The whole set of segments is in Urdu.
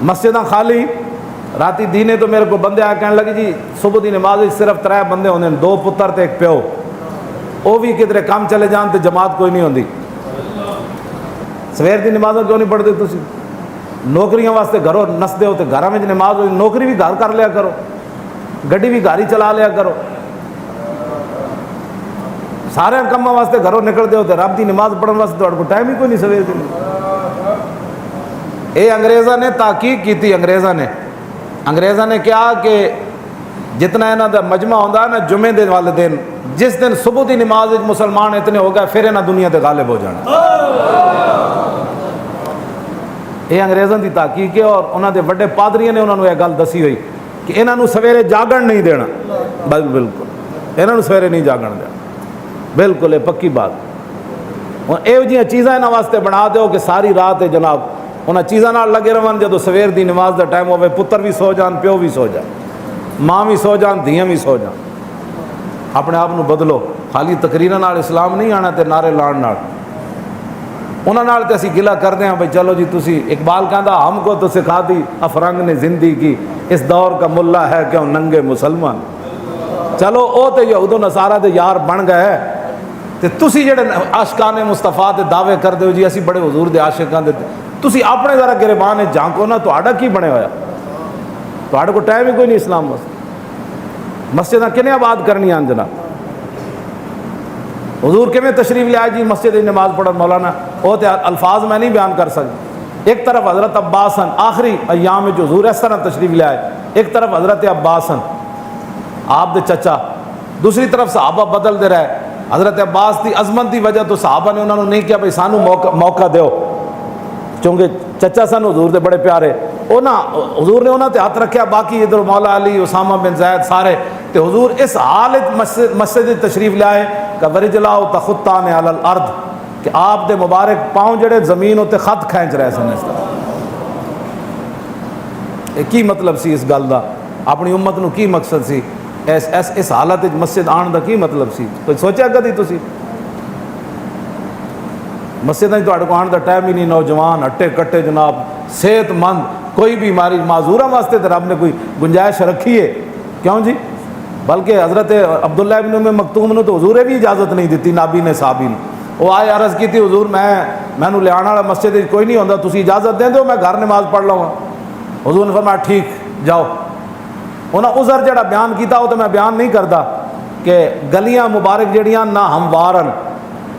مسجداں خالی راتی دینے تو میرے کو بندے آ کہنے لگے جی صبح دی نماز صرف 3 بندے ہوندے ہیں، 2 پتر تے 1 پیو، وہ بھی کدھر کام چلے جان تے جماعت کوئی نہیں ہوندی۔ سویر دی نمازوں کیوں نہیں پڑھتے تسی؟ نوکریاں واسطے گھروں نسدے ہو تے گھراں وچ نماز ہوئی، نوکری بھی گھر کر لیا کرو، گڈی بھی گھر ہی چلا لیا کرو، سارے کاماں واسطے گھروں نکل دے ہو تے رب دی نماز پڑھن واسطے تہاڈے کو ٹائم ہی کوئی نہیں سویر دی۔ اے انگریزاں نے تحقیق کیتی، انگریزاں نے کیا کہ جتنا انہاں دا مجمع ہوندا ہے نا جمعے دے والے دن، جس دن صبح دی نماز وچ مسلمان اتنے ہو گئے پھر انہاں دنیا تے غالب ہو جانا۔ یہ انگریزاں دی تحقیق ہے، اور انہاں دے بڑے پادریاں نے انہاں نوں یہ گل دسی ہوئی کہ انہاں نوں سویرے جاگن نہیں دینا، بالکل انہاں نوں سویرے نہیں جاگن دینا، بالکل یہ پکی بات۔ ہن ایہو جیاں چیزاں انہاں واسطے بنا دیو کہ ساری رات جناب انہاں چیزاں نال لگے رہن، جدوں سویر دی نماز دا ٹائم ہوے پتر بھی سو جان، پیو بھی سو جان، ماں بھی سو جان، دھیاں بھی سو جان۔ اپنے آپ نو بدلو، خالی تقریراں نال اسلام نہیں آنا تے نعرے لان نال۔ انہاں نال تے اسی گلہ کردے ہیں بھئی چلو جی تسی، اقبال کہندا ہم کو تو سکھا دی افرنگ نے زندگی کی، اس دور کا ملا ہے کیوں ننگے مسلمان۔ چلو او تے یہود و نصارہ دے یار بن گئے تے تسی جڑے عاشقان مصطفیٰ دے دعوے کردے ہو جی اسی بڑے حضور دے عاشقاں دے، تسی اپنے ذرا گریبان جھانکو نا، تہاڈا کی بنے ہویا؟ تہاڈے کو ٹائم ہی کوئی نہیں اسلام واسطے۔ مسجداں کنے آباد کرنی آن جناب؟ حضور کیویں تشریف لے آئے جی مسجد نماز پڑھن؟ مولانا وہ تے الفاظ میں نہیں بیان کر سکتا۔ ایک طرف حضرت عباس ہیں، آخری ایام میں جو حضور اس طرح تشریف لے آئے، ایک طرف حضرت عباس ہیں آپ دے چچا، دوسری طرف صحابہ بدل دے رہے۔ حضرت عباس دی عظمت دی وجہ تو صحابہ نے انہوں نے نہیں کیا بھئی سانو موقع دیو، چونکہ چچا سن حضور دے بڑے پیارے، حضور نے انہوں تے ہاتھ رکھیا، باقی ادھر مولا علی، اسامہ بن زید سارے تے حضور اس حالت مسجد تشریف لے آئے کہ ورجلاؤ تخطان علی الارض، کہ آپ دے مبارک پاؤں جڑے زمین ہوتے خط کھینچ رہے سن اس طرح۔ کی مطلب سی اس گل دا؟ اپنی امت نو کی مقصد سی اس حالت مسجد آن دا؟ کی مطلب سی؟ کوئی سوچیا کدی تسی؟ مسجد تہاڈے کو آن دا ٹائم ہی نہیں، نوجوان ہٹے کٹے جناب، صحت مند، کوئی بیماری معذوراں واسطے تو رب نے کوئی گنجائش رکھی ہے، کیوں جی؟ بلکہ حضرت عبداللہ ابن ام مکتوم نے تو حضور بھی اجازت نہیں دیتی، نابی نے صحابی نے، وہ آئے عرض کی تھی حضور مینوں لے آنے والا مسجد کوئی نہیں ہوندا، تسی اجازت دیں دو میں گھر نماز پڑھ لوں گا۔ حضور نے فرمایا ٹھیک جاؤ۔ انہاں عذر جڑا بیان کیتا وہ تو میں بیان نہیں کرتا کہ گلیاں مبارک جڑیاں نہ ہموار ہیں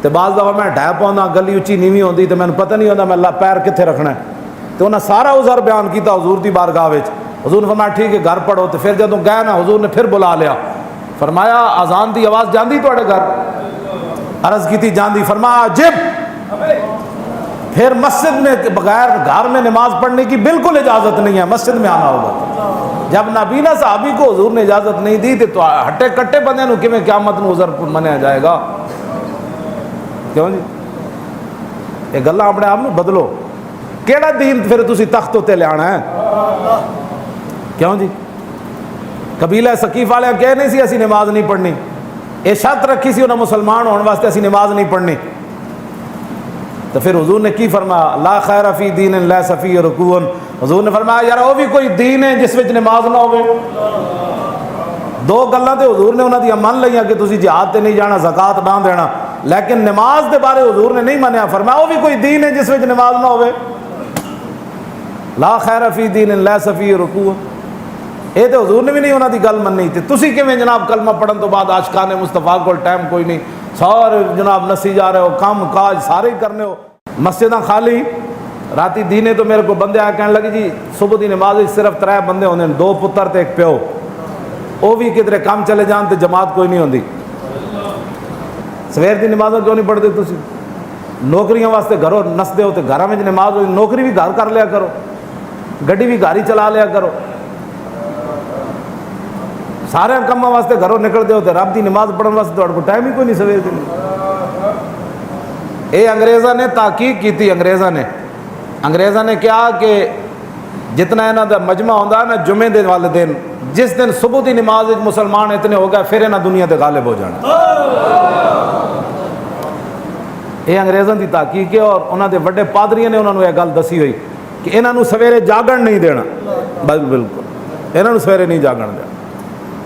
تے بعض دفعہ میں ڈھہ پاؤں گلی اچھی نیوی ہوندی تے مینوں پتہ نہیں ہوندا میں پیر کتنے رکھنا ہے، تو انہاں سارا عذر بیان کیتا حضور دی بارگاہ وچ۔ حضور نے فرمایا ٹھیک ہے گھر پڑھو، تو پھر جدوں گئے نا حضور نے پھر بلا لیا، فرمایا اذان دی آواز جاندی تواڈے گھر؟ عرض کی تھی جاندی۔ فرمایا عجب، پھر مسجد میں بغیر گھر میں نماز پڑھنے کی بالکل اجازت نہیں ہے، مسجد میں آنا ہوگا۔ جب نابینا صحابی کو حضور نے اجازت نہیں دی تو ہٹے کٹے بندے نو کیویں قیامت نو عذر منیا جائے گا؟ کیوں جی؟ یہ گلاں اپنے آپ نو بدلو۔ کیڑا دین پھر تسی تخت تے لے آنا ہے؟ کیوں جی؟ قبیلہ ثقیف والے کہہ نہیں سی اسی نماز نہیں پڑھنی، یہ شرط رکھی سی انہاں مسلمان ہونے واسطے اسی نماز نہیں پڑھنی، تو پھر حضور نے کی فرمایا؟ لا خیر فی دین لیس فیہ رکوع۔ حضور نے فرمایا یار وہ بھی کوئی دین ہے جس وچ نماز نہ ہوے۔ دو گلاں تے حضور نے انہاں دی من لئیاں کہ تسی جہاد تے نہیں جانا، زکوٰۃ نہ دینا، لیکن نماز دے بارے حضور نے نہیں منیا، فرمایا وہ بھی کوئی دین ہے جس وچ نماز نہ ہوے۔ لا خیر فی دین لیس فیہ رکوع، یہ تو حضور نے بھی نہیں انہاں دی گل منی، تے تسی کیویں جناب کلمہ پڑھن تو بعد عاشقان مصطفیٰ کول ٹائم کوئی نہیں، سارے جناب نسی جا رہے ہو، کام کاج سارے کرنے ہو، مسجداں خالی راتی دینے تو میرے کو بندے آ کہنے لگے جی صبح دی نماز صرف 3 بندے ہوندے ہیں، 2 پتر تے 1 پیو، وہ بھی کدھر کام چلے جان تے جماعت کوئی نہیں ہوندی۔ سویر دی نمازوں کیوں نہیں پڑھتے تسی؟ نوکریاں واسطے گھروں نسدے ہو تے گھراں وچ نماز ہوئی، نوکری بھی گھر کر لیا کرو، گڈی بھی گھر ہی چلا لیا کرو، سارے کاماں واسطے گھروں نکل دے ہو تے رب دی نماز پڑھن واسطے تہاڈے کو ٹائم ہی کوئی نہیں سویر دی۔ اے انگریزاں نے تحقیق کیتی، انگریزاں نے کیا کہ جتنا انہاں دا مجمع ہوندا نا جمعے دے والے دن، جس دن صبح دی نماز وچ مسلمان اتنے ہو گئے پھر انہاں دنیا تے غالب ہو جانا۔ یہ انگریزاں دی تحقیق ہے، اور انہاں دے بڑے پادریاں نے انہاں نوں یہ گل دسی ہوئی کہ انہاں نوں سویرے جاگن نہیں دینا، بالکل انہاں نوں سویرے نہیں جاگن دینا،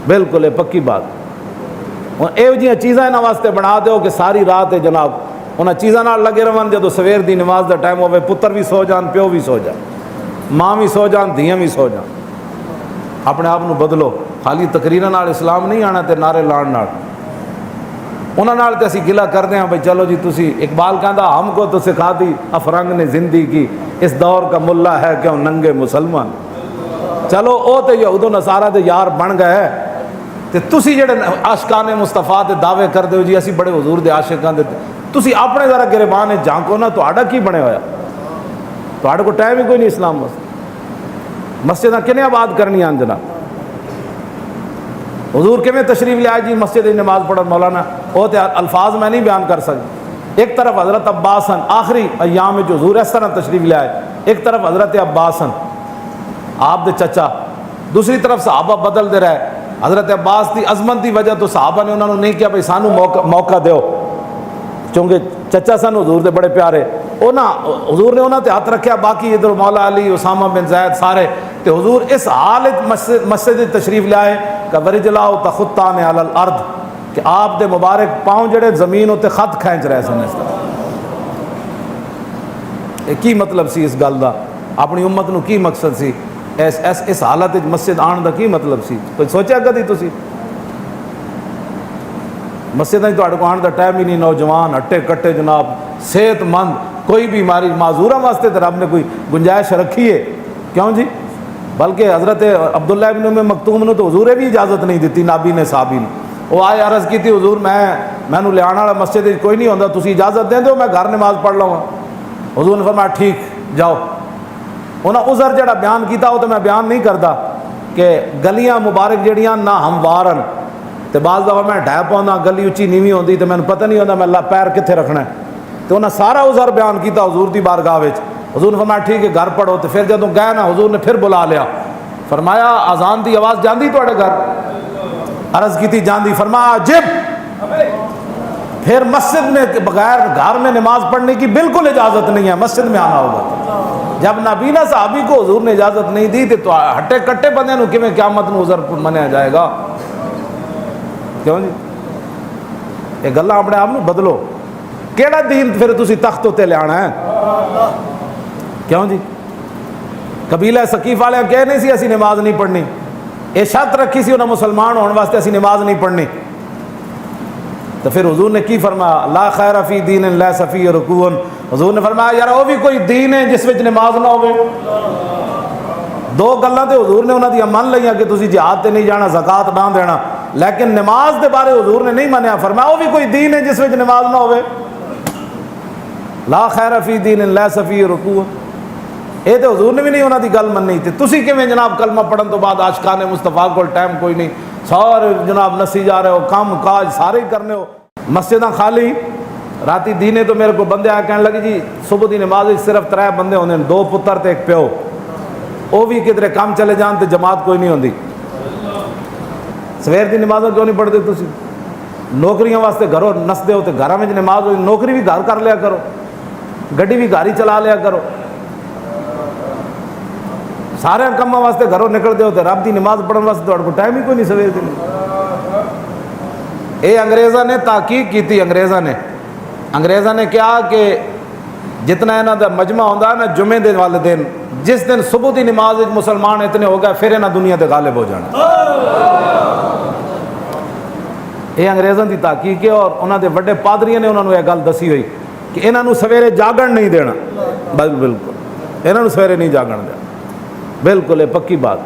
بالکل یہ پکی بات۔ ہوں یہ جہاں چیزاں انہاں واسطے بنا دیو کہ ساری رات جناب انہاں چیزاں نال لگے رہن، جدو سویر دی نماز دا ٹائم ہوئے پتر بھی سو جان، پیو بھی سو جان، ماں بھی سو جان، دھیاں بھی سو جان۔ اپنے آپ نو بدلو، خالی تقریراں نال اسلام نہیں آنا تے نعرے لان نال۔ انہاں نال تے اسی گلہ کردے ہیں بھئی چلو جی تسی، اقبال کہندا ہم کو تو سکھا دی افرنگ نے زندگی کی، اس دور کا ملا ہے کیوں ننگے مسلمان۔ چلو او تے یہود و نصارہ دے یار بن گئے، تے تسی جڑے عاشقان مصطفیٰ دے دعوے کردے ہو جی اسی بڑے حضور دے عاشقاں دے، تسی اپنے ذرا گریبان جھانکو نا، تہاڈا کی بنے ہویا؟ تہاڈے کو ٹائم ہی کوئی نہیں اسلام واسطے۔ مسجداں کنے آباد کرنی آن جناب؟ حضور کیویں تشریف لے آئے جی مسجد نماز پڑھن مولانا، وہ تے الفاظ میں نہیں بیان کر سکتا۔ ایک طرف حضرت عباس ہیں، آخری ایام میں جو حضور اس طرح تشریف لے آئے، ایک طرف حضرت عباس ہیں آپ دے چچا، دوسری طرف صحابہ بدل دے رہے۔ حضرت عباس دی عظمت دی وجہ تو صحابہ نے انہوں نے نہیں کیا بھئی سانو موقع دیو، چونکہ چچا سن حضور دے بڑے پیارے، حضور نے انہوں تے ہاتھ رکھیا، باقی ادھر مولا علی، اسامہ بن زید سارے، تے حضور اس حالت مسجد تشریف لے آئے کہ ورجلاؤ تخطان علی الارض، کہ آپ دے مبارک پاؤں جڑے زمین ہوتے خط کھینچ رہے سن اس طرح۔ کی مطلب سی اس گل دا؟ اپنی امت نو کی مقصد سی اس حالت مسجد آن دا کی مطلب سی؟ کوئی سوچیا کدی تسی؟ مسجد تہاڈے کو آن دا ٹائم ہی نہیں، نوجوان ہٹے کٹے جناب صحت مند، کوئی بیماری معذوراں واسطے تو رب نے کوئی گنجائش رکھی ہے، کیوں جی؟ بلکہ حضرت عبداللہ ابن ام مکتوم نے تو حضور نے بھی اجازت نہیں دیتی، نابی نے صحابی نے، وہ آئے عرض کی تھی حضور میں لے آنے والا مسجد کوئی نہیں ہوتا، تسی اجازت دیں دو میں گھر نماز پڑھ لوں گا۔ حضور نے فرمایا ٹھیک جاؤ۔ انہاں عذر جڑا بیان کیتا وہ تو میں بیان نہیں کرتا کہ گلیاں مبارک جڑیاں نہ ہموار ہیں، تو بعض دفعہ میں ڈھہ پاؤں گلی اچھی نیویں ہوندی تو میں نے پتہ نہیں ہوتا میں پیر کتنے رکھنا ہے، تو انہاں سارا عذر بیان کیتا حضور دی بارگاہ وچ۔ حضور نے فرمایا ٹھیک ہے گھر پڑھو، تو پھر جدوں گئے نا حضور نے پھر بلا لیا، فرمایا اذان دی آواز جاندی تواڈے گھر؟ عرض کی تھی جاندی، فرمایا عجب، پھر مسجد میں بغیر گھر میں نماز پڑھنے کی بالکل اجازت نہیں ہے، مسجد میں آنا ہوگا۔ جب نابینا صحابی کو حضور نے اجازت نہیں دی تو ہٹے کٹے بندے نو کیویں قیامت نو عذر منیا جائے گا؟ کیوں جی؟ یہ گلاں اپنے آپ نو بدلو۔ کیڑا دین پھر تسی تخت تے لے آنا ہے؟ کیوں جی؟ قبیلہ ثقیف والے کہہ نہیں سی اسی نماز نہیں پڑھنی، یہ شرط رکھی سی انہاں مسلمان ہونے واسطے اسی نماز نہیں پڑھنی، تو پھر حضور نے کی فرمایا؟ لا خیر فی دین لیس فیہ رکوع، حضور نے فرمایا یار وہ بھی کوئی دین ہے جس وچ نماز نہ ہوے۔ دو گلاں تے حضور نے انہاں دی من لئیاں کہ تسی جہاد تے نہیں جانا، زکات نہ دینا، لیکن نماز دے بارے حضور نے نہیں منیا، فرمایا وہ بھی کوئی دین ہے جس وچ نماز نہ ہوے۔ لا خیر فی دین لیس فیہ رکوع، یہ تو حضور نے بھی نہیں انہاں دی گل مننی، تے تسی کیویں جناب کلمہ پڑھن تو بعد عاشقان مصطفیٰ کول ٹائم کوئی نہیں، سارے جناب نسی جا رہے ہو، کام کاج سارے ہی کرنے ہو، مسجداں خالی۔ راتی دینے تو میرے کو بندے آ کہنے لگے جی صبح دی نماز صرف 3 بندے ہوندے ہیں، 2 پتر تے 1 پیو، وہ بھی کدھر کام چلے جان تے جماعت کوئی نہیں ہوندی۔ سویر دی نماز کیوں نہیں پڑھتے تسی؟ نوکریاں واسطے گھروں نسدے ہو تے گھراں وچ نماز ہوئی، نوکری بھی گھر کر لیا کرو، گڈی بھی گھر ہی چلا لیا کرو، سارے کاماں واسطے گھروں نکلتے ہو تے رب دی نماز پڑھن واسطے تہاڈے کول ٹائم ہی کوئی نہیں سویر دی۔ اے انگریزاں نے تحقیق کی تھی، انگریزاں نے کیا کہ جتنا انہاں دا مجمع ہوندا ہے نا جمعے دے والے دن، جس دن صبح دی نماز وچ مسلمان اتنے ہو گئے پھر انہاں دنیا تے غالب ہو جانا۔ یہ انگریزاں دی تحقیق ہے، اور انہاں دے بڑے پادریاں نے انہاں نوں یہ گل دسی ہوئی کہ انہاں نوں سویرے جاگن نہیں دینا، بالکل انہاں نوں سویرے نہیں جاگن دینا، بالکل یہ پکی بات۔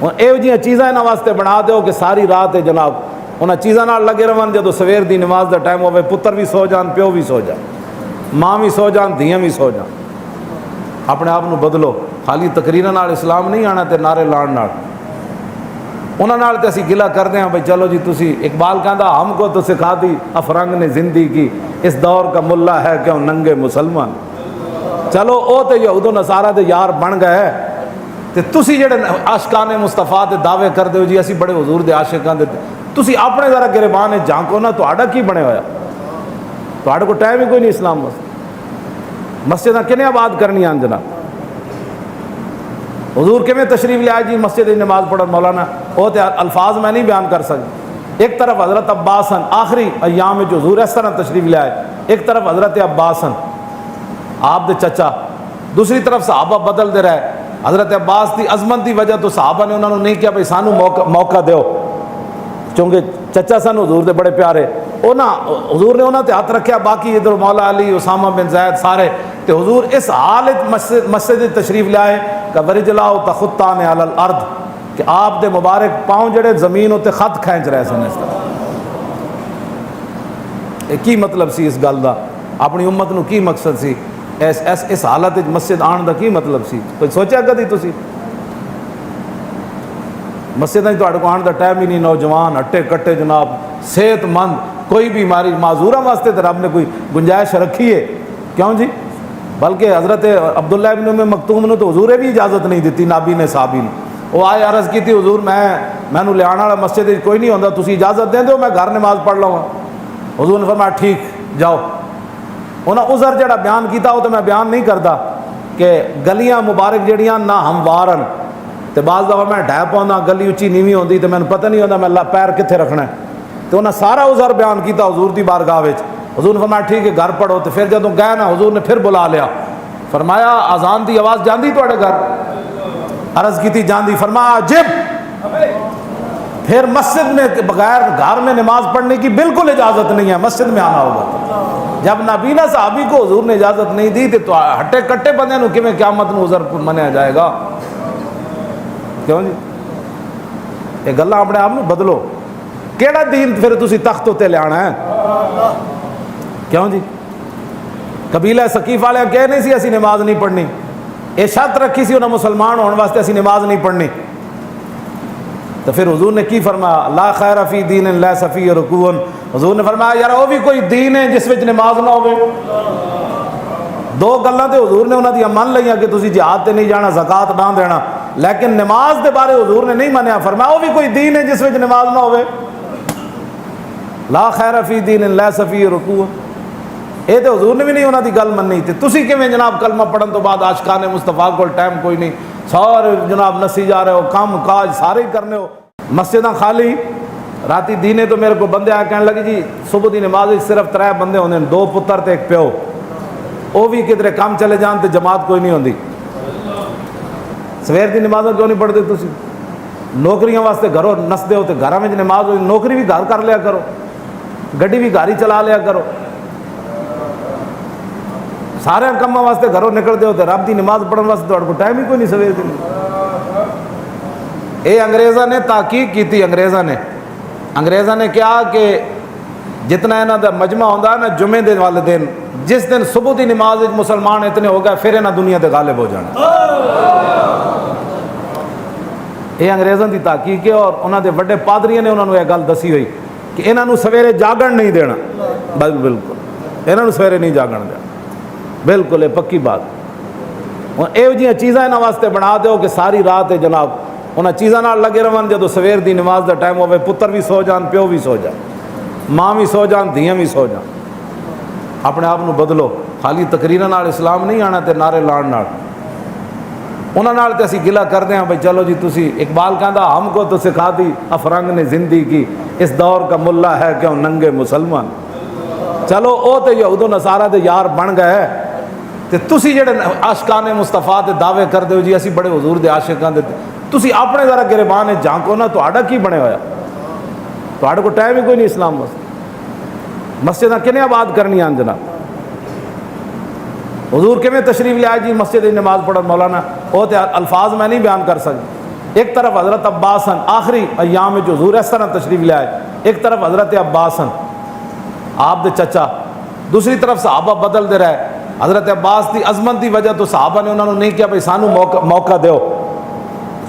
ہوں یہ جہاں چیزاں انہاں واسطے بنا دیو کہ ساری رات جناب انہاں چیزاں نال لگے رہن، جدو سویر دی نماز دا ٹائم ہوئے پتر بھی سو جان، پیو بھی سو جان، ماں بھی سو جان، دھیاں بھی سو جان۔ اپنے آپ نو بدلو، خالی تقریراں نال اسلام نہیں آنا تے نعرے لان نال۔ انہاں نال تے اسی گلہ کردے ہیں بھئی چلو جی تسی، اقبال کہندا ہم کو تو سکھا دی افرنگ نے زندگی کی، اس دور کا ملا ہے کیوں ننگے مسلمان۔ چلو او تے یہود و نصارہ دے یار بن گئے، تے تسی جڑے عاشقان مصطفیٰ دے دعوے کردے ہو جی اسی بڑے حضور دے عاشقاں دے، تسی اپنے ذرا گریبان جھانکو نا، تہاڈا کی بنے ہویا؟ تہاڈے کو ٹائم ہی کوئی نہیں اسلام واسطے۔ مسجداں کنے آباد کرنی آن جناب؟ حضور کیویں تشریف لے آئے جی مسجد نماز پڑھن مولانا، وہ تو الفاظ میں نہیں بیان کر سکتا۔ ایک طرف حضرت عباس ہیں آخری ایام میں جو حضور اس طرح تشریف لے آئے، ایک طرف حضرت عباس ہیں آپ دے چچا، دوسری طرف صحابہ بدل دے رہے۔ حضرت عباس دی عظمت دی وجہ تو صحابہ نے انہوں نے نہیں کیا بھائی سانو موقع دیو، چونکہ چچا سن حضور دے بڑے پیارے، حضور نے انہوں تے ہاتھ رکھیا، باقی ادھر مولا علی، اسامہ بن زید سارے تے حضور اس حالت مسجد تشریف لے آئے کہ ورجلاؤ تخطان علی الارض، کہ آپ دے مبارک پاؤں جڑے زمین ہوتے خط کھینچ رہے سن اس طرح۔ کی مطلب سی اس گل دا؟ اپنی امت نو کی مقصد سی اس حالت مسجد آن دا؟ کی مطلب سی؟ کوئی سوچیا کدی تسی؟ مسجد کو آن دا ٹائم ہی نہیں، نوجوان ہٹے کٹے جناب صحت مند، کوئی بیماری معذورہ واسطے تو رب نے کوئی گنجائش رکھی ہے، کیوں جی؟ بلکہ حضرت عبداللہ ابن ام مکتوم نے تو حضور بھی اجازت نہیں دیتی، نابی نے صحابی نے، وہ آئے عرض کی تھی حضور میں لے آنے والا مسجد کوئی نہیں ہوتا، تسی اجازت دیں دو میں گھر نماز پڑھ لوں گا۔ حضور نے فرمایا ٹھیک جاؤ۔ انہاں عذر جڑا بیان کیتا وہ تو میں بیان نہیں کرتا کہ گلیاں مبارک جڑیاں نہ ہموار ہیں، تو بعض دفعہ میں ڈھہ پاؤں گلی اچھی نیوی ہوندی تو میں پتہ نہیں ہوتا میں پیر کتنے رکھنا ہے، تو انہیں سارا عذر بیان کیتا حضور دی بارگاہ وچ۔ حضور نے فرمایا ٹھیک ہے گھر پڑھو، تو پھر جدوں گئے نا حضور نے پھر بلا لیا، فرمایا اذان دی آواز جاندی تواڈے گھر؟ عرض کی تھی جاندی۔ فرمایا عجب، پھر مسجد میں بغیر گھر میں نماز پڑھنے کی بالکل اجازت نہیں ہے، مسجد میں آنا ہوگا۔ جب نابینا صحابی کو حضور نے اجازت نہیں دی تو ہٹے کٹے بندے نو کیویں قیامت نو عذر منیا جائے گا؟ کیوں جی؟ یہ گلاں اپنے آپ نو بدلو۔ کیڑا دین پھر تسی تخت تے لیانا ہے؟ کیوں جی؟ قبیلہ ثقیف والے کہہ نہیں سی اسی نماز نہیں پڑھنی، یہ شرط رکھی سی انہیں مسلمان ہونے واسطے اسی نماز نہیں پڑھنی، تو پھر حضور نے کی فرمایا لا خیر فی دین لیس فیہ رکوع، حضور نے فرمایا یار وہ بھی کوئی دین ہے جس وچ نماز نہ ہوئے۔ دو گلاں تے حضور نے انہاں دی من لئیاں کہ تسی جہاد تے نہیں جانا، زکوٰۃ نہ دینا، لیکن نماز دے بارے حضور نے نہیں منیا، فرمایا وہ بھی کوئی دین ہے جس وچ نماز نہ ہوئے۔ لا خیر فی دین لیس فیہ رکوع، یہ تو حضور نے بھی نہیں انہاں دی گل مننی، تے تسی کیویں جناب کلمہ پڑھن تو بعد عاشقان مصطفیٰ کول ٹائم کوئی نہیں، سارے جناب نسی جا رہے ہو، کام کاج سارے ہی کرنے ہو، مسجداں خالی۔ راتی دینے تو میرے کو بندے آ کہنے لگے جی صبح دی نماز صرف 3 بندے ہوندے ہیں، 2 پتر تے 1 پیو، وہ بھی کدھر کام چلے جان تے جماعت کوئی نہیں ہوندی۔ سویر دی نمازاں کیوں نہیں پڑھتے تسی؟ نوکریاں واسطے گھروں نسدے ہو تے گھراں وچ نماز ہوئی، نوکری بھی گھر کر لیا کرو، گڈی بھی گھر ہی چلا لیا کرو، سارے کاماں واسطے گھروں نکل دے ہو تے رب دی نماز پڑھن واسطے تہاڈے کو ٹائم ہی کوئی نہیں سویر دی۔ اے انگریزاں نے تحقیق کی تھی، انگریزاں نے کیا کہ جتنا انہاں دا مجمع ہوندا نا جمعے دے والے دن، جس دن صبح دی نماز وچ مسلمان اتنے ہو گئے پھر انہاں دنیا تے غالب ہو جانا۔ یہ انگریزاں دی تحقیق ہے، اور انہاں دے بڑے پادریاں نے انہاں نوں یہ گل دسی ہوئی کہ انہاں نوں سویرے جاگن نہیں دینا، بالکل انہاں نوں سویرے نہیں جاگن دینا، بالکل یہ پکی بات۔ یہ جہاں چیزاں انہاں واسطے بنا دیو کہ ساری رات جناب انہاں چیزاں نال لگے رہن، جدو سویر دی نماز دا ٹائم ہوئے پتر بھی سو جان، پیو بھی سو جان، ماں بھی سو جان، دھیاں بھی سو جان۔ اپنے آپ نو بدلو، خالی تقریراں نال اسلام نہیں آنا تے نعرے لان نال، انہاں نال تے اسی گلہ کردے ہیں بھائی چلو جی تسی، اقبال کہندا ہم کو تو سکھا دی افرنگ نے زندگی کی، اس دور کا ملا ہے کیوں ننگے مسلمان۔ چلو او تے یہود و نصارہ دے یار بن گئے، تے تسی جڑے عاشقان مصطفیٰ دے دعوے کردے ہو جی اسی بڑے حضور دے عاشقاں دے، تسی اپنے ذرا گریبان جھانکو نا تہاڈا کی بنے ہویا؟ تہاڈے کو ٹائم ہی کوئی نہیں اسلام واسطے۔ مسجداں کنے آباد کرنی آن جناب؟ حضور کیویں تشریف لے آئے جی مسجد نماز پڑھن مولانا، وہ تو الفاظ میں نہیں بیان کر سکتا۔ ایک طرف حضرت عباس ہیں آخری ایام میں جو حضور اس طرح تشریف لے آئے، ایک طرف حضرت عباس ہیں آپ دے چچا، دوسری طرف صحابہ بدل دے رہے۔ حضرت عباس دی عظمت دی وجہ تو صحابہ نے انہوں نے نہیں کیا بھائی سانو موقع دیو،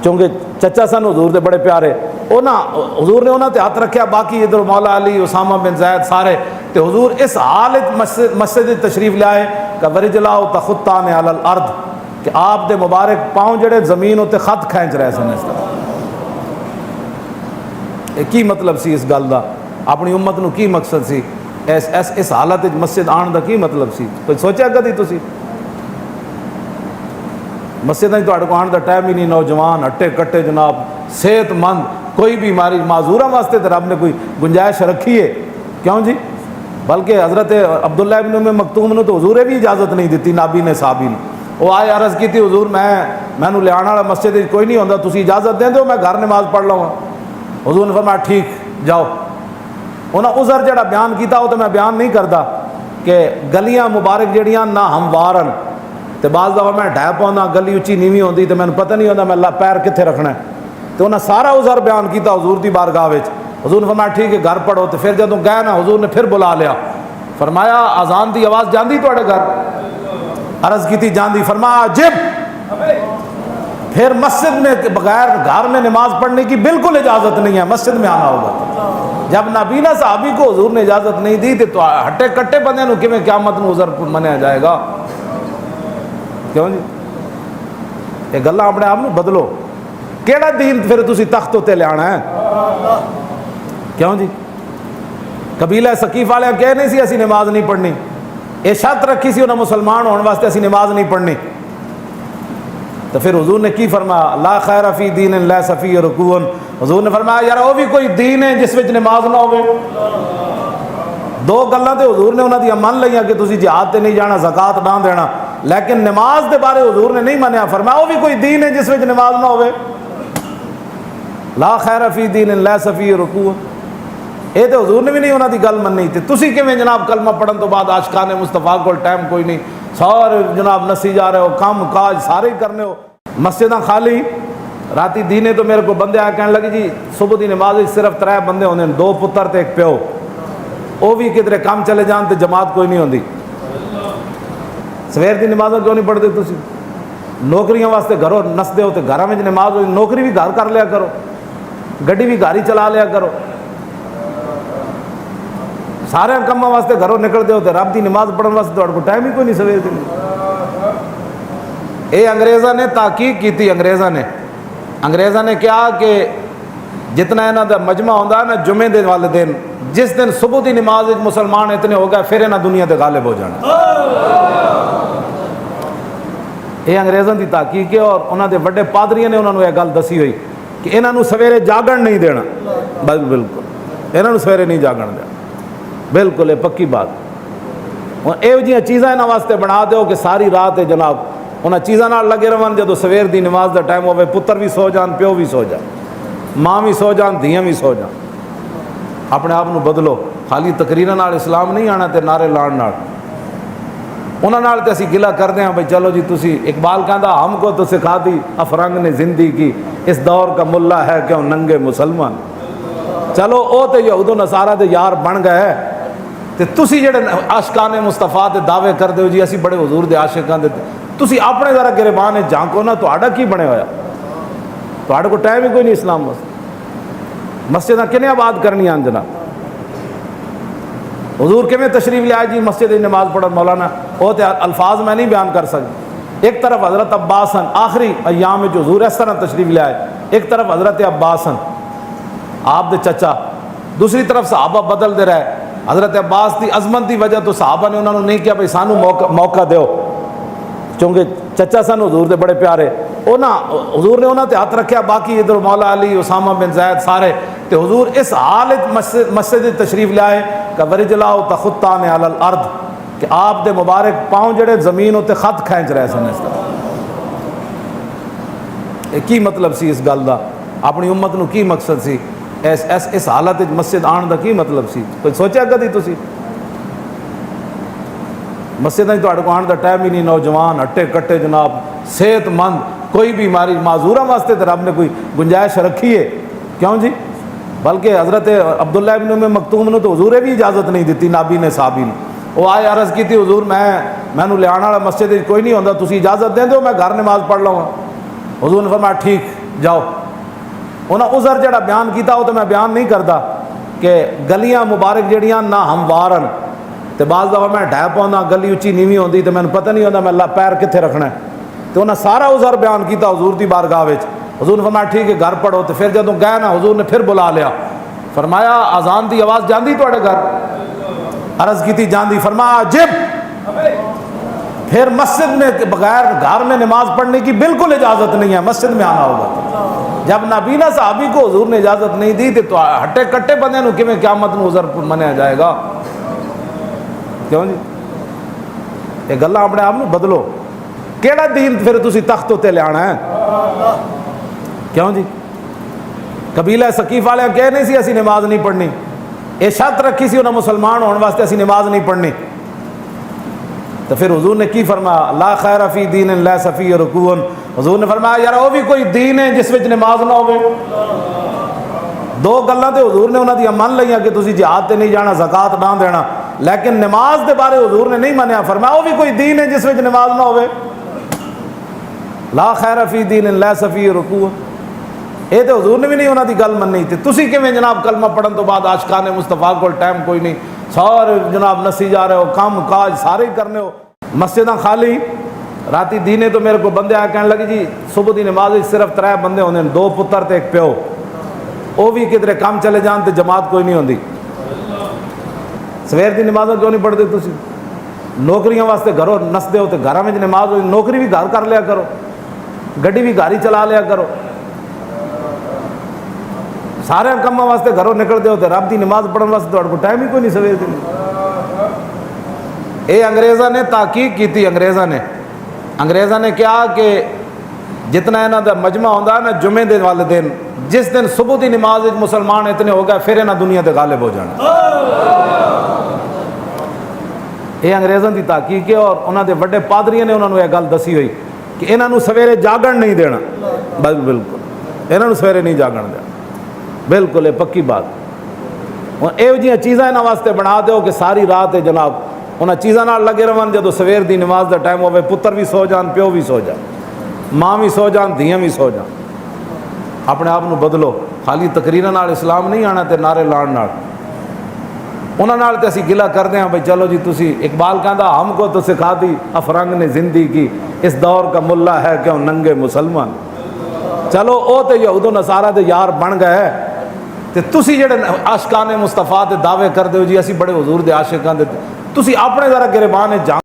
چونکہ چچا سن حضور دے بڑے پیارے، حضور نے انہوں تے ہاتھ رکھیا، باقی ادھر مولا علی، اسامہ بن زید سارے، تے حضور اس حالت مسجد تشریف لے آئے کہ ورجلاؤ تخطان علی الارض، کہ آپ دے مبارک پاؤں جڑے زمین ہوتے خط کھینچ رہے سن اس طرح۔ کی مطلب سی اس گل دا؟ اپنی امت نو کی مقصد سی اس حالت مسجد آن دا؟ کی مطلب سی؟ کوئی سوچیا کدی تسی؟ مسجد کو آنے کا ٹائم ہی نہیں, نوجوان ہٹے کٹے جناب صحت مند, کوئی بیماری معذورہ واسطے تو رب نے کوئی گنجائش رکھی ہے, کیوں جی. بلکہ حضرت عبداللہ ابن ام مکتوم نے تو حضور بھی اجازت نہیں دیتی, نابی نے صحابی نے. وہ آئے عرض کی تھی حضور میں لے آنے والا مسجد کوئی نہیں ہوتا, تسی اجازت دیں دو میں گھر نماز پڑھ لوں گا. حضور نے فرمایا ٹھیک جاؤ. انہیں عذر جڑا بیان کیتا وہ تو میں بیان نہیں کرتا کہ گلیاں مبارک جڑیاں نہ ہموارن تو بعض دفعہ میں ڈھہ پاؤں, گلی اچھی نیوی ہوندی تو مجھے پتہ نہیں ہوتا میں پیر کتنے رکھنا ہے. تو انہیں سارا عذر بیان کیتا حضور دی بارگاہ وچ. حضور نے فرمایا ٹھیک ہے گھر پڑھو. تو پھر جدوں گئے نا حضور نے پھر بلا لیا, فرمایا اذان دی آواز جاندی تواڈے گھر؟ عرض کی تھی جاندی. فرمایا عجب, پھر مسجد میں بغیر گھر میں نماز پڑھنے کی بالکل اجازت نہیں ہے, مسجد میں آنا ہوگا. جب نابینا صحابی کو حضور نے اجازت نہیں دی تو ہٹے کٹے بندے نو کیویں قیامت نو عذر منیا جائے گا, کیوں جی. یہ گلاں اپنے آپ نو بدلو. کیڑا دین پھر تسی تخت تے لے آنا ہے, کیوں جی. قبیلہ ثقیف والے کہہ نہیں سی اسی نماز نہیں پڑھنی, یہ شرط رکھی سی انہیں مسلمان ہونے واسطے اسی نماز نہیں پڑھنی. تو پھر حضور نے کی فرمایا لا خیر فی دین لیس فیہ رکوع. حضور نے فرمایا یار وہ بھی کوئی دین ہے جس وچ نماز نہ ہوے. دو گلاں تے حضور نے انہاں دی من لئیاں کہ تسی جہاد تے نہیں جانا, زکات نہ دینا, لیکن نماز دے بارے حضور نے نہیں منیا. فرمایا وہ بھی کوئی دین ہے جس وچ نماز نہ ہوے. لا خیر فی دین لیس فیہ رکوع. یہ تو حضور نے بھی نہیں انہاں دی گل منی. تے تسی کیویں جناب کلمہ پڑھن تو بعد عاشقان مصطفیٰ کول ٹائم کوئی نہیں, سارے جناب نسی جا رہے ہو, کام کاج سارے کرنے ہو, مسجداں خالی. راتی دینے تو میرے کو بندے آ کہنے لگے جی صبح دی نماز صرف 3 بندے ہوندے ہیں, 2 پتر تے 1 پیو, وہ بھی کدھر کام چلے جان تے جماعت کوئی نہیں ہوندی. سویر دی نماز کیوں نہیں پڑھتے تسی؟ نوکریاں واسطے گھروں نسدے ہو تے گھراں وچ نماز ہوئی, نوکری بھی گھر کر لیا کرو, گڈی بھی گھر ہی چلا لیا کرو, سارے کاماں واسطے گھروں نکلتے ہو تے رب دی نماز پڑھن واسطے تہاڈے کو ٹائم ہی کوئی نہیں سویر دی. اے انگریزاں نے تحقیق کی, انگریزاں نے کیا کہ جتنا انہاں دا مجمع ہوندا نا جمعے دے والے دن, جس دن صبح دی نماز وچ مسلمان اتنے ہو گئے پھر انہاں دنیا تے غالب ہو جانا. یہ انگریزاں دی تحقیق ہے, اور انہاں دے بڑے پادریاں نے انہاں نوں یہ گل دسی ہوئی کہ انہاں نوں سویرے جاگن نہیں دینا. بالکل انہاں نوں سویرے نہیں جاگن دینا, بالکل یہ پکی بات. اور یہ جہاں چیزاں انہاں واسطے بنا دیو کہ ساری رات جناب انہاں چیزاں نال لگے رہن. جدوں سویر دی نماز دا ٹائم ہوے پتر بھی سو جان, پیو بھی سو جان, ماں بھی سو جان, دھیاں بھی سو جان. اپنے آپ نو بدلو. خالی تقریراں نال اسلام نہیں آنا تے نعرے لان نال. انہاں نال تے اسی گلا کردے ہیں بھئی چلو جی تسی, اقبال کہندا ہم کو تو سکھا دی افرنگ نے زندگی کی, اس دور کا ملا ہے کیوں ننگے مسلمان. چلو او تے یہود و نصارہ دے یار بن گئے تے تسی جڑے عاشقان مصطفیٰ دے دعوے کردے ہو جی اسی بڑے حضور دے عاشقاں دے, تسی اپنے ذرا گریبان ہے جھانکو نا, تہاڈا کی بنے ہویا؟ تہاڈے کو ٹائم ہی کوئی نہیں اسلام واسطے. مسجداں کنے آباد کرنی آن جناب. حضور کیویں تشریف لے آئے جی مسجد نماز پڑھن مولانا, وہ تے الفاظ میں نہیں بیان کر سکتا. ایک طرف حضرت عباس ہیں, آخری ایام میں جو حضور اس طرح تشریف لے آئے, ایک طرف حضرت عباس ہیں آپ دے چچا, دوسری طرف صحابہ بدل دے رہے. حضرت عباس دی عظمت دی وجہ تو صحابہ نے انہوں نے نہیں کیا بھئی سانو موقع دیو, چونکہ چچا سن حضور دے بڑے پیارے. حضور نے انہوں نے ہاتھ رکھیا, باقی ادھر مولا علی, اسامہ بن زید سارے. تے حضور اس حالت مسجد تشریف لے آئے کہ ورجلاؤ تخطان علی الارض, کہ آپ دے مبارک پاؤں جڑے زمین ہوتے خط کھینچ رہے سن. اس طرح کی مطلب سی اس گل دا؟ اپنی امت نو کی مقصد سی اس حالت مسجد آن دا کی مطلب سی؟ کوئی سوچیا کدی تسی؟ مسجد کو آن دا ٹائم ہی نہیں, نوجوان ہٹے کٹے جناب صحت مند, کوئی بیماری معذورہ واسطے تو رب نے کوئی گنجائش رکھی ہے, کیوں جی. بلکہ حضرت عبداللہ ابن ام مکتوم نے تو حضور بھی اجازت نہیں دیتی, نابی نے صحابی نے. وہ آئے عرض کی تھی حضور میں لے آنے والا مسجد کوئی نہیں ہوتا, تسی اجازت دیں دو میں گھر نماز پڑھ لوں گا. حضور نے فرمایا ٹھیک جاؤ. انہیں عذر جڑا بیان کیتا وہ تو میں بیان نہیں کرتا کہ گلیاں مبارک جڑیاں نہ ہموارن تو بعض دفعہ میں ڈھہ پاؤں, گلی اچھی نیوی ہوندی تو مجھے پتہ نہیں ہوتا میں پیر کتنے رکھنا ہے. تو انہیں سارا عذر بیان کیتا حضور دی بارگاہ وچ. حضور نے فرمایا ٹھیک ہے گھر پڑھو. تو پھر جدوں گئے نا حضور نے پھر بلا لیا, فرمایا اذان دی آواز جاندی تواڈے گھر؟ عرض کی تھی جاندی. فرمایا عجب, پھر مسجد میں بغیر گھر میں نماز پڑھنے کی بالکل اجازت نہیں ہے، مسجد میں آنا ہوگا۔ جب نابینا صحابی کو حضور نے اجازت نہیں دی تو ہٹے کٹے بندے نو کیویں قیامت نو عذر منیا جائے گا؟ کیوں جی؟ یہ گلاں اپنے آپ نو بدلو۔ کیڑا دین پھر تسی تخت تے لے آنا ہے؟ کیوں جی؟ قبیلہ ثقیف والے کہہ نہیں سی اسی نماز نہیں پڑھنی، یہ شرط رکھی سی انہاں مسلمان ہونے واسطے اسی نماز نہیں پڑھنی، تو پھر حضور نے کی فرمایا؟ لا خیر فی دین لیس فیہ رکوع۔ حضور نے فرمایا یار وہ بھی کوئی دین ہے جس وچ نماز نہ ہوے۔ دو گلاں تے حضور نے انہاں دی من لئیاں کہ تسی جہاد تے نہیں جانا، زکات نہ دینا، لیکن نماز دے بارے حضور نے نہیں منیا، فرمایا وہ بھی کوئی دین ہے جس وچ نماز نہ ہوے۔ لا خیر فی دین لیس فیہ رکوع، یہ تو حضور نے بھی نہیں انہاں دی گل مننی، تے تسی کیویں جناب کلمہ پڑھن تو بعد عاشقان مصطفیٰ کول ٹائم کوئی نہیں، سارے جناب نسی جا رہے ہو، کام کاج سارے ہی کرنے ہو، مسجداں خالی۔ راتی دینے تو میرے کو بندے آ کہنے لگے جی صبح دی نماز صرف 3 بندے ہوندے ہیں، 2 پتر تے 1 پیو، وہ بھی کدھر کام چلے جان تے جماعت کوئی نہیں ہوندی۔ سویر دی نمازوں کیوں نہیں پڑھتے تسی؟ نوکریاں واسطے گھروں نسدے ہو تے گھراں وچ نماز ہوئی، نوکری بھی گھر کر لیا کرو، گڈی بھی گھر ہی چلا لیا کرو، سارے کاماں واسطے گھروں نکلتے ہو تے رب دی نماز پڑھن واسطے تہاڈے کول ٹائم ہی کوئی نہیں سویر دی۔ اے انگریزاں نے تحقیق کی، انگریزاں نے کیا کہ جتنا انہاں دا مجمع ہوندا ہے نا جمعے دے والے دن، جس دن صبح دی نماز وچ مسلمان اتنے ہو گئے پھر انہاں دنیا تے غالب ہو جانا۔ یہ انگریزاں دی تحقیق ہے، اور انہاں دے بڑے پادریاں نے انہاں نو یہ گل دسی ہوئی کہ انہاں نو سویرے جاگن نہیں دینا، بالکل انہاں نو سویرے نہیں جاگن دینا، بالکل یہ پکی بات۔ اور یہ جہاں چیزاں انہاں واسطے بنا دیو کہ ساری رات جناب انہاں چیزاں نال لگے رہن، جدو سویر دی نماز دا ٹائم ہوئے پتر بھی سو جان، پیو بھی سو جان، ماں بھی سو جان، دھیاں بھی سو جان۔ اپنے آپ نو بدلو، خالی تقریراں نال اسلام نہیں آنا تے نعرے لان نال۔ انہاں نال تے اسی گلہ کردے ہیں بھئی چلو جی تسی، اقبال کہندا ہم کو تو سکھا دی افرنگ نے زندگی کی، اس دور کا ملا ہے کیوں ننگے مسلمان۔ چلو او تے یہود و نصارہ دے یار بن گئے، تے تسی جڑے عاشقان مصطفیٰ دے دعوے کردے ہو جی اسی بڑے حضور دے عاشقاں دے، تسی اپنے ذرا گریبان جان